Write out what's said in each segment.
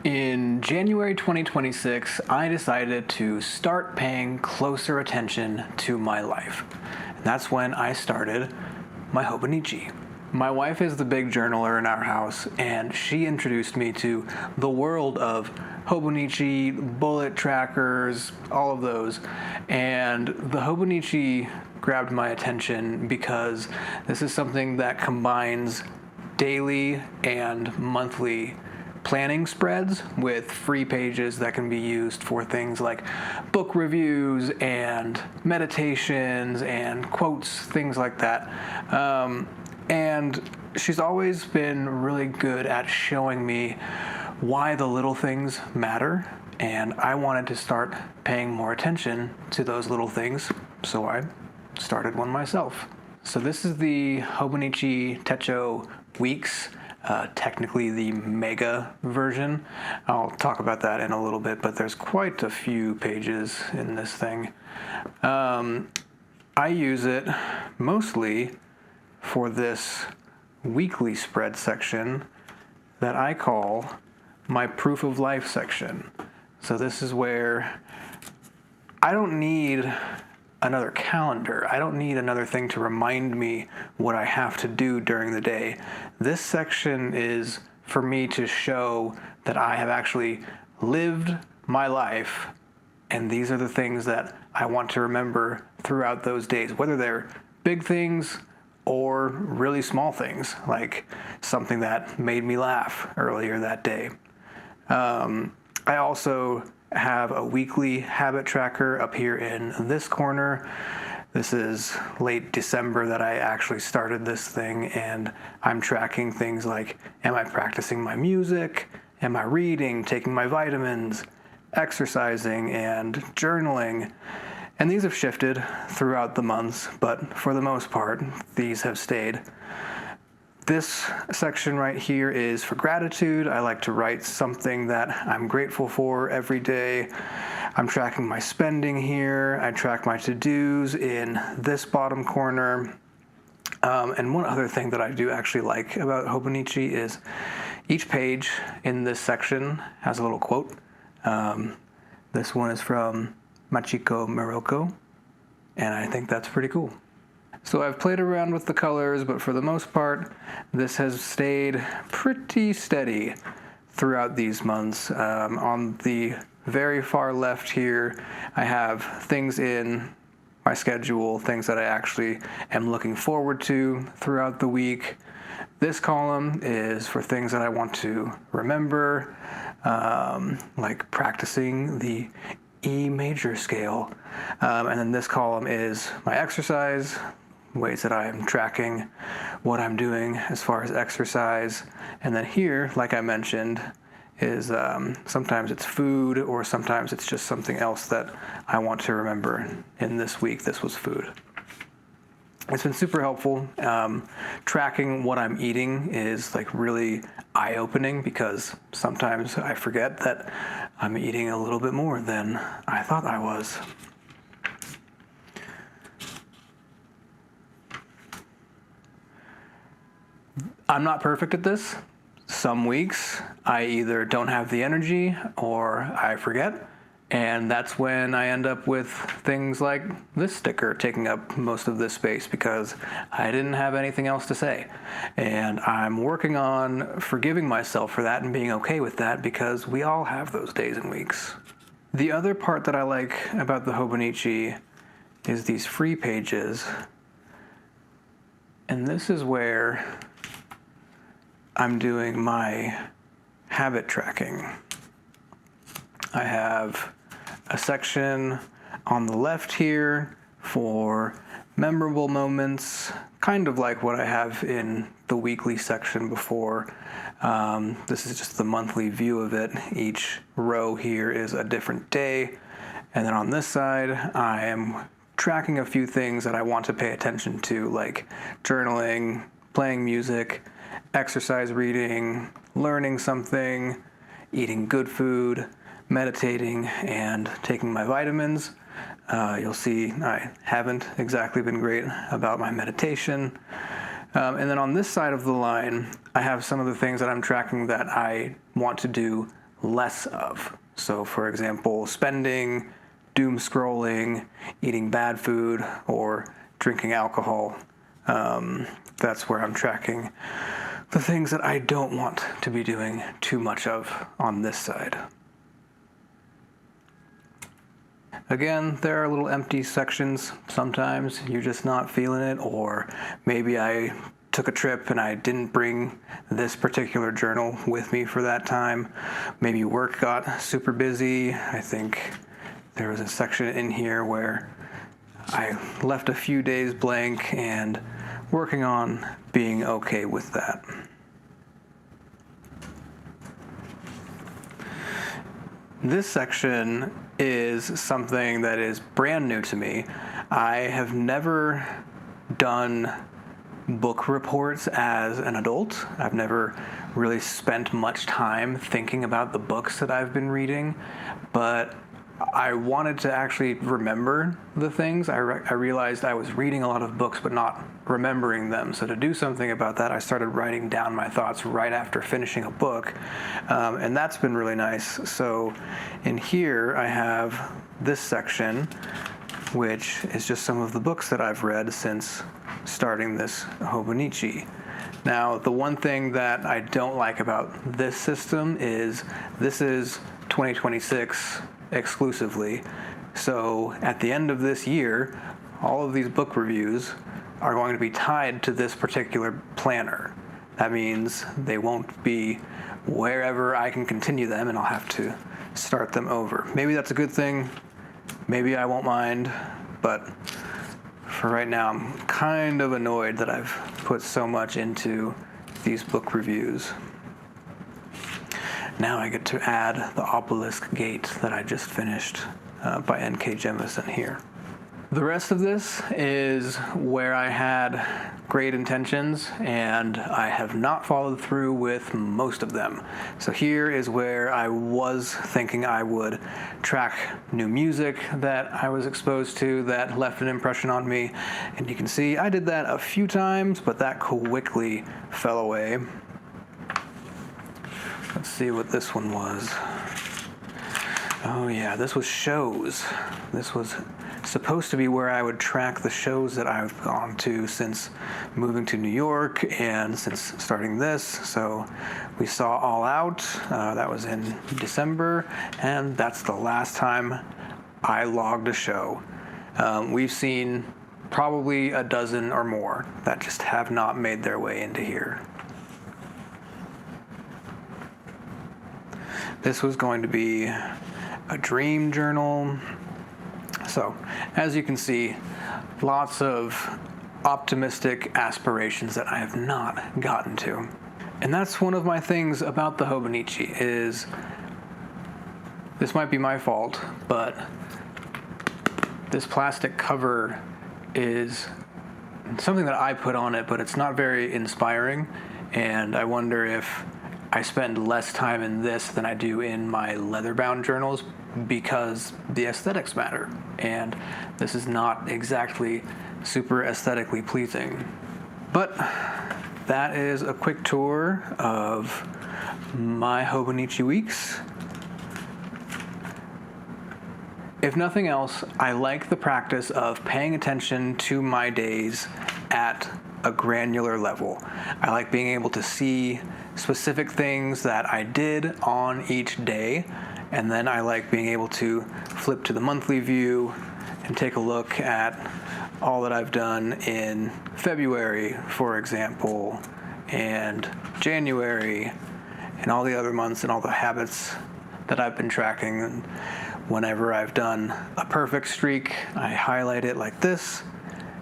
In January 2026, I decided to start paying closer attention to my life. And that's when I started my Hobonichi. My wife is the big journaler in our house, and she introduced me to the world of Hobonichi, bullet trackers, all of those. And the Hobonichi grabbed my attention because this is something that combines daily and monthly planning spreads with free pages that can be used for things like book reviews and meditations and quotes, things like that. And she's always been really good at showing me why the little things matter, and I wanted to start paying more attention to those little things, so I started one myself. So this is the Hobonichi Techo Weeks, technically the mega version. I'll talk about that in a little bit, but there's quite a few pages in this thing. I use it mostly for this weekly spread section that I call my proof of life section. So this is where I don't need another calendar. I don't need another thing to remind me what I have to do during the day. This section is for me to show that I have actually lived my life, and these are the things that I want to remember throughout those days, whether they're big things or really small things, like something that made me laugh earlier that day. I also have a weekly habit tracker up here in this corner. This is late December that I actually started this thing, and I'm tracking things like, am I practicing my music? Am I reading, taking my vitamins, exercising, and journaling? And these have shifted throughout the months, but for the most part, these have stayed. This section right here is for gratitude. I like to write something that I'm grateful for every day. I'm tracking my spending here. I track my to-dos in this bottom corner. And one other thing that I do actually like about Hobonichi is each page in this section has a little quote. This one is from Machiko Morocco, and I think that's pretty cool. So I've played around with the colors, but for the most part, this has stayed pretty steady throughout these months. On the very far left here, I have things in my schedule, things that I actually am looking forward to throughout the week. This column is for things that I want to remember, like practicing the E major scale. And then this column is my exercise, ways that I am tracking what I'm doing as far as exercise. And then here, like I mentioned, is sometimes it's food, or sometimes it's just something else that I want to remember. In this week, this was food. It's been super helpful. Tracking what I'm eating is like really eye-opening, because sometimes I forget that I'm eating a little bit more than I thought I was. I'm not perfect at this. Some weeks I either don't have the energy or I forget. And that's when I end up with things like this sticker taking up most of this space because I didn't have anything else to say. And I'm working on forgiving myself for that and being okay with that, because we all have those days and weeks. The other part that I like about the Hobonichi is these free pages. And this is where I'm doing my habit tracking. I have a section on the left here for memorable moments, kind of like what I have in the weekly section before. This is just the monthly view of it. Each row here is a different day. And then on this side, I am tracking a few things that I want to pay attention to, like journaling, playing music, exercise, reading, learning something, eating good food, meditating, and taking my vitamins. You'll see I haven't exactly been great about my meditation. And then on this side of the line, I have some of the things that I'm tracking that I want to do less of. So for example, spending, doom scrolling, eating bad food, or drinking alcohol. That's where I'm tracking the things that I don't want to be doing too much of on this side. Again, there are little empty sections. Sometimes you're just not feeling it, or maybe I took a trip and I didn't bring this particular journal with me for that time. Maybe work got super busy. I think there was a section in here where I left a few days blank, and working on being okay with that. This section is something that is brand new to me. I have never done book reports as an adult. I've never really spent much time thinking about the books that I've been reading, but I wanted to actually remember the things. I realized I was reading a lot of books but not remembering them. So to do something about that, I started writing down my thoughts right after finishing a book, and that's been really nice. So in here I have this section, which is just some of the books that I've read since starting this Hobonichi. Now, the one thing that I don't like about this system is this is 2026 exclusively. So at the end of this year, all of these book reviews are going to be tied to this particular planner. That means they won't be wherever I can continue them, and I'll have to start them over. Maybe that's a good thing. Maybe I won't mind, but for right now, I'm kind of annoyed that I've put so much into these book reviews. Now I get to add the obelisk gate that I just finished by N.K. Jemisin here. The rest of this is where I had great intentions, and I have not followed through with most of them. So here is where I was thinking I would track new music that I was exposed to that left an impression on me. And you can see I did that a few times, but that quickly fell away. Let's see what this one was. Oh yeah, this was shows. This was supposed to be where I would track the shows that I've gone to since moving to New York and since starting this. So we saw All Out, that was in December, and that's the last time I logged a show. We've seen probably a dozen or more that just have not made their way into here. This was going to be a dream journal. So, as you can see, lots of optimistic aspirations that I have not gotten to. And that's one of my things about the Hobonichi is, this might be my fault, but this plastic cover is something that I put on it, but it's not very inspiring, and I wonder if I spend less time in this than I do in my leather-bound journals because the aesthetics matter, and this is not exactly super aesthetically pleasing. But that is a quick tour of my Hobonichi weeks. If nothing else, I like the practice of paying attention to my days at a granular level. I like being able to see specific things that I did on each day, and then I like being able to flip to the monthly view and take a look at all that I've done in February, for example, and January, and all the other months and all the habits that I've been tracking. And whenever I've done a perfect streak, I highlight it like this,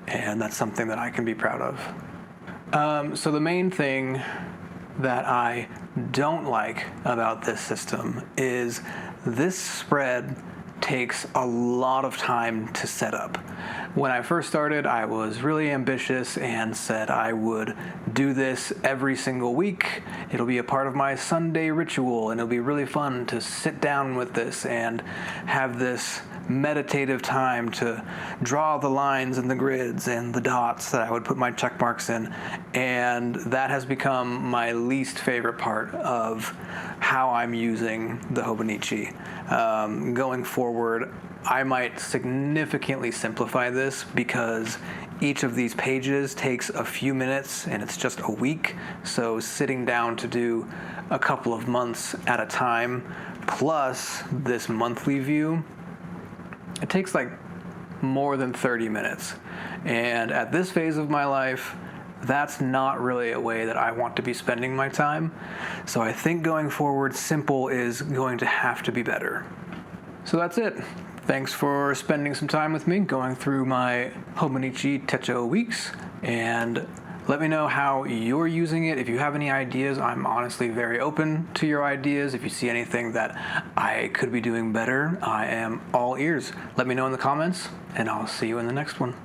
and that's something that I can be proud of. So the main thing that I don't like about this system is this spread takes a lot of time to set up. When I first started, I was really ambitious and said I would do this every single week. It'll be a part of my Sunday ritual, and it'll be really fun to sit down with this and have this meditative time to draw the lines and the grids and the dots that I would put my check marks in. And that has become my least favorite part of how I'm using the Hobonichi. Going forward, I might significantly simplify this because each of these pages takes a few minutes and it's just a week. So sitting down to do a couple of months at a time, plus this monthly view, it takes like more than 30 minutes. And at this phase of my life, that's not really a way that I want to be spending my time. So I think going forward, simple is going to have to be better. So that's it. Thanks for spending some time with me going through my Hobonichi Techo weeks, and let me know how you're using it. If you have any ideas, I'm honestly very open to your ideas. If you see anything that I could be doing better, I am all ears. Let me know in the comments, and I'll see you in the next one.